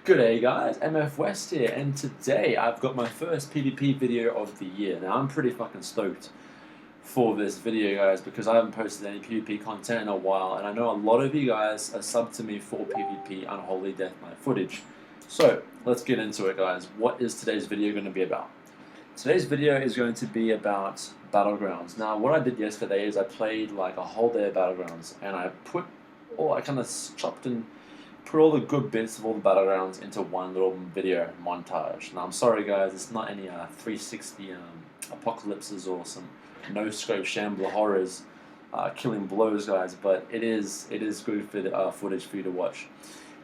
G'day guys, MFWest here, and today I've got my first PvP video of the year. Now I'm pretty fucking stoked for this video, guys, because I haven't posted any PvP content in a while, and I know a lot of you guys are subbed to me for PvP Unholy Deathknight footage. So let's get into it, guys. What is today's video going to be about? Today's video is going to be about Battlegrounds. Now what I did yesterday is I played like a whole day of Battlegrounds, and I kind of chopped and put all the good bits of all the Battlegrounds into one little video montage. Now I'm sorry guys, it's not any 360 apocalypses or some no-scope shambler horrors, killing blows, guys, but it is good for footage for you to watch.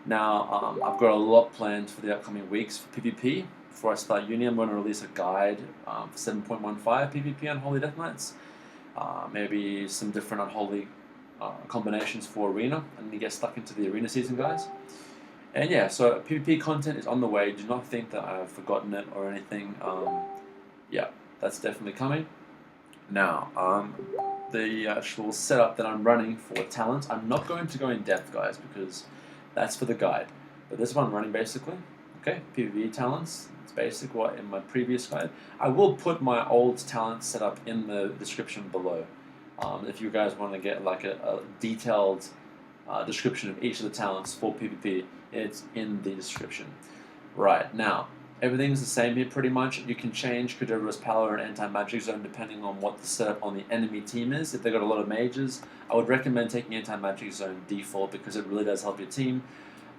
Now I've got a lot planned for the upcoming weeks for PvP. Before I start uni, I'm going to release a guide for 7.15 PvP Unholy Deathknights, maybe some different Unholy combinations for arena, and you get stuck into the arena season, guys. And yeah, so PvP content is on the way. Do not think that I've forgotten it or anything. Yeah, that's definitely coming. Now, the actual setup that I'm running for talents, I'm not going to go in depth, guys, because that's for the guide. But this is what I'm running basically. Okay, PvP talents. It's basic what in my previous guide. I will put my old talent setup in the description below. If you guys want to get like a detailed description of each of the talents for PvP, it's in the description. Right, now, everything's the same here pretty much. You can change Kudora's Power and Anti-Magic Zone depending on what the setup on the enemy team is. If they've got a lot of mages, I would recommend taking Anti-Magic Zone default because it really does help your team.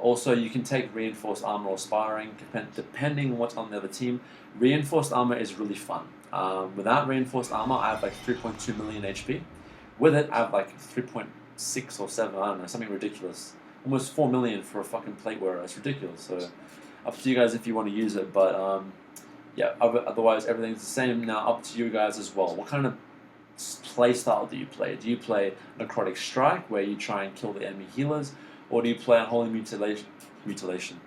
Also, you can take Reinforced Armor or Sparring, depending on what's on the other team. Reinforced Armor is really fun. Without Reinforced Armor, I have like 3.2 million HP. With it, I have like 3.6 or 7, I don't know, something ridiculous. Almost 4 million for a fucking plate wearer. It's ridiculous. So, up to you guys if you want to use it. But yeah, otherwise everything's the same. Now, up to you guys as well. What kind of play style do you play? Do you play Necrotic Strike, where you try and kill the enemy healers? Or do you play Unholy Mutation,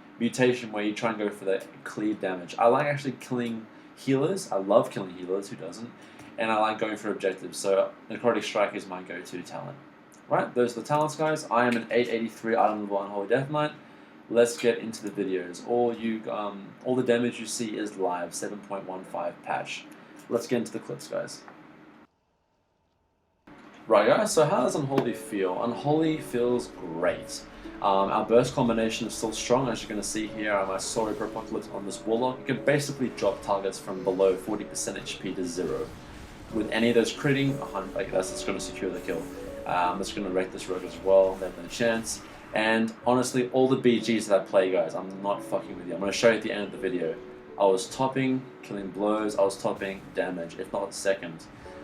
where you try and go for the cleave damage? I like actually killing healers. I love killing healers, who doesn't? And I like going for objectives, so Necrotic Strike is my go-to talent. Right, those are the talents, guys. I am an 883 item level Unholy Death Knight. Let's get into the videos. All the damage you see is live, 7.15 patch. Let's get into the clips, guys. Right, guys, so how does Unholy feel? Unholy feels great. Our burst combination is still strong, as you're going to see here. My Sorry for Apocalypse on this Warlock. You can basically drop targets from below 40% HP to 0. With any of those critting, like that's just going to secure the kill. I'm just going to wreck this rogue as well, they have no chance. And honestly, all the BGs that I play, guys, I'm not fucking with you. I'm going to show you at the end of the video. I was topping killing blows, I was topping damage, if not second.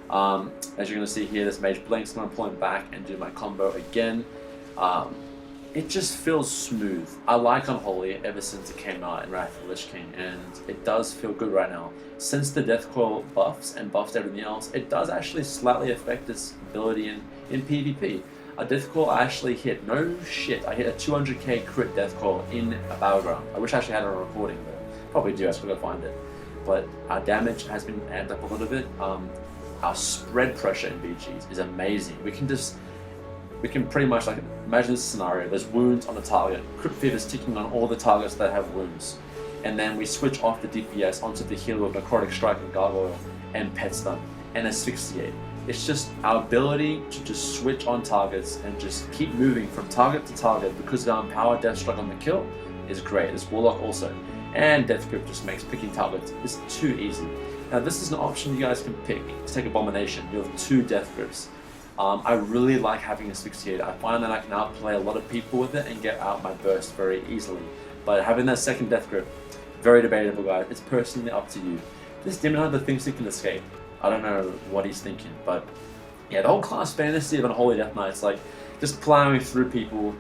As you're going to see here, this Mage Blinks, I'm going to pull him back and do my combo again. It just feels smooth. I like Unholy ever since it came out in Wrath of the Lich King, and it does feel good right now. Since the Death Coil buffs and buffs everything else, it does actually slightly affect its ability in PvP. A Death Coil I actually hit, no shit, I hit a 200k crit Death Coil in a Battleground. I wish I actually had it on recording, but probably do, I still gotta find it. But our damage has been amped up a little bit. Our spread pressure in BGs is amazing. We can pretty much, like, imagine this scenario. There's wounds on the target. Crypt Fever's ticking on all the targets that have wounds. And then we switch off the DPS onto the healer with Necrotic Strike and Gargoyle and Pet Stun and Asphyxiate. It's just our ability to just switch on targets and just keep moving from target to target because of our Power Death Strike on the kill is great. This Warlock also. And Death Grip just makes picking targets is too easy. Now this is an option you guys can pick. To take Abomination, you have 2 Death Grips. I really like having Asphyxiate. I find that I can outplay a lot of people with it and get out my burst very easily. But having that second Death Grip, very debatable, guys. It's personally up to you. This Demon Hunter thinks he can escape. I don't know what he's thinking, but yeah, the whole class fantasy of Unholy Death Knights, like just plowing through people,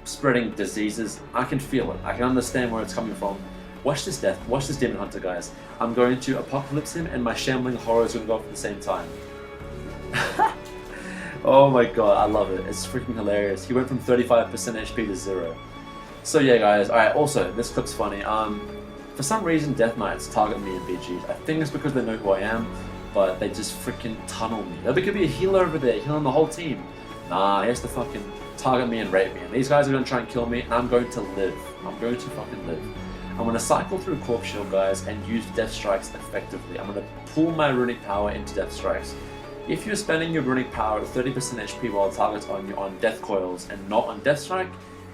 spreading diseases. I can feel it. I can understand where it's coming from. Watch this Demon Hunter, guys. I'm going to Apocalypse him, and my Shambling Horror is going to go off at the same time. Oh my god, I love it. It's freaking hilarious. He went from 35% HP to 0. So yeah, guys. Alright, also, this clip's funny. For some reason, Death Knights target me in BGs. I think it's because they know who I am, but they just freaking tunnel me. There could be a healer over there, healing the whole team. Nah, he has to fucking target me and rape me. And these guys are going to try and kill me, and I'm going to live. I'm going to fucking live. I'm going to cycle through Corpse Shield, guys, and use Death Strikes effectively. I'm going to pull my runic power into Death Strikes. If you're spending your runic power at 30% HP while targets on you on Death Coils and not on Death Strike,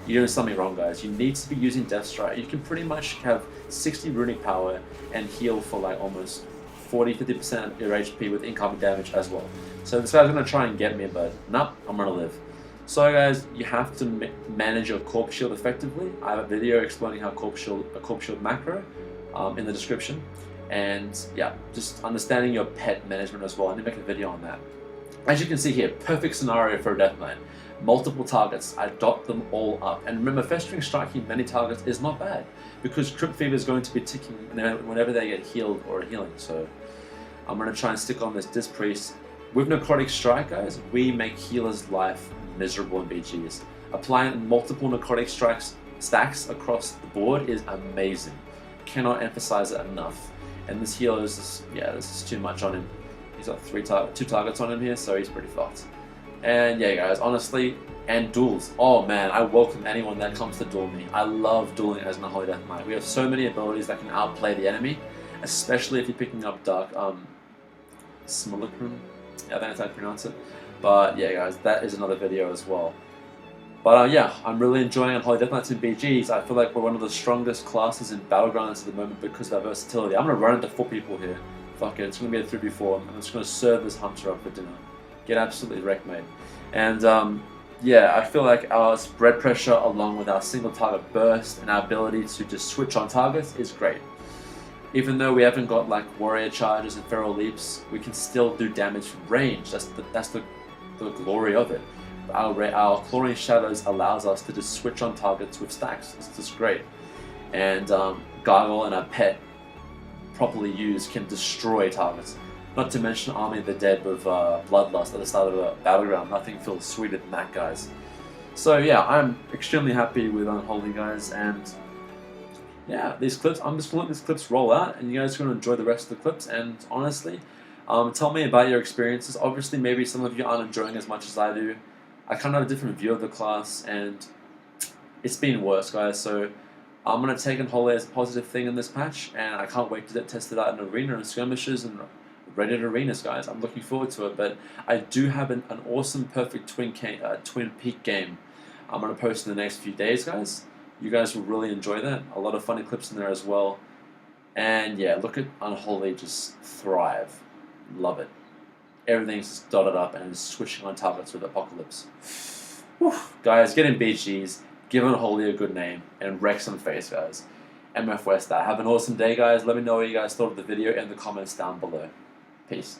you're doing something wrong, guys. You need to be using Death Strike. You can pretty much have 60 runic power and heal for like almost 40-50% of your HP with incoming damage as well. So this guy's going to try and get me, but nope, I'm going to live. So guys, you have to manage your Corpse Shield effectively. I have a video explaining how a Corpse Shield macro in the description. And yeah, just understanding your pet management as well. I need to make a video on that. As you can see here, perfect scenario for a Death Knight. Multiple targets, I dot them all up. And remember, festering striking many targets is not bad, because Crypt Fever is going to be ticking whenever they get healed or healing. So I'm going to try and stick on this Disc Priest. With Necrotic Strike, guys, we make healer's life miserable in BGs. Applying multiple Necrotic Strikes stacks across the board is amazing. Cannot emphasize it enough. And this healer is just, yeah, this is too much on him. He's got 2 targets on him here, so he's pretty fucked. And yeah, guys, honestly, and duels. Oh man, I welcome anyone that comes to duel me. I love dueling as an Unholy Death Knight. We have so many abilities that can outplay the enemy, especially if you're picking up Dark Simulacrum. Yeah, I think that's how you pronounce it. But yeah, guys, that is another video as well. But yeah, I'm really enjoying Unholy Death Knights in BGs. I feel like we're one of the strongest classes in Battlegrounds at the moment because of our versatility. I'm going to run into 4 people here. Fuck it, it's going to be a 3v4. I'm just going to serve this Hunter up for dinner. Get absolutely wrecked, mate. And yeah, I feel like our spread pressure along with our single target burst and our ability to just switch on targets is great. Even though we haven't got like warrior charges and feral leaps, we can still do damage from range. That's the glory of it. Our Chlorine Shadows allows us to just switch on targets with stacks. It's just great. And Gargle and our pet, properly used, can destroy targets. Not to mention Army of the Dead with Bloodlust at the start of a battleground. Nothing feels sweeter than that, guys. So yeah, I'm extremely happy with Unholy, guys. And yeah, these clips, I'm just going to let these clips roll out, and you guys are going to enjoy the rest of the clips. And honestly, tell me about your experiences. Obviously, maybe some of you aren't enjoying as much as I do. I kind of have a different view of the class, and it's been worse, guys. So I'm going to take Unholy as a positive thing in this patch, and I can't wait to test it out in arena and skirmishes and Reddit arenas, guys. I'm looking forward to it. But I do have an awesome, perfect Twin Peak game I'm going to post in the next few days, guys. You guys will really enjoy that. A lot of funny clips in there as well. And yeah, look at Unholy just thrive. Love it. Everything's dotted up and switching on targets with Apocalypse. Whew. Guys, get in BGs, give Unholy a good name, and wreck some face, guys. MFWest that. Have an awesome day, guys. Let me know what you guys thought of the video in the comments down below. Peace.